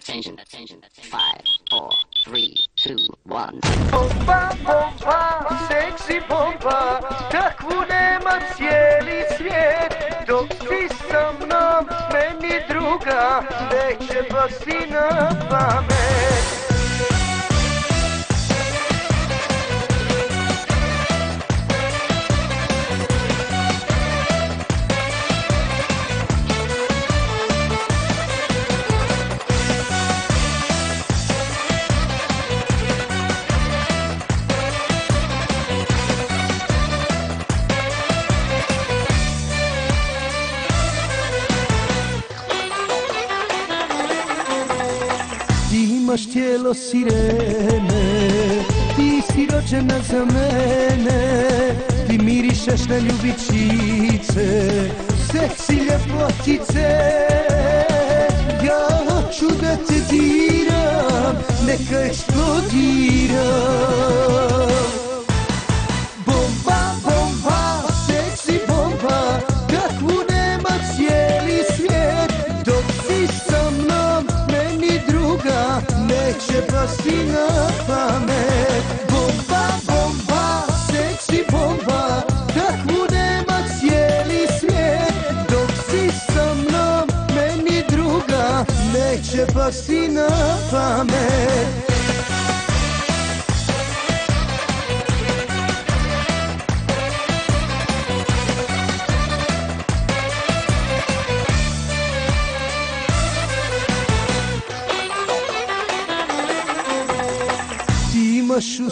Five, four, three, two, one. Bomba, bomba, seksi bomba, takvu nema cijeli svijet. Dok si sa mnom, meni druga, neće pasti na pamet. Imaš tijelo sirene, ti si rođena za mene. Ti mirišeš na ljubičice, seksi ljepotice. Ja hoću da te diram, neka eksplodiram. Bomba, bomba, seksi bomba, kakvu nema cijeli svijet. Dok si sa mnom, meni druga, neće pasti na pamet. Bomba, bomba, seksi bomba, takvu nema cijeli svijet. Dok si sa mnom, meni druga, neće pasti na pamet. Imaš u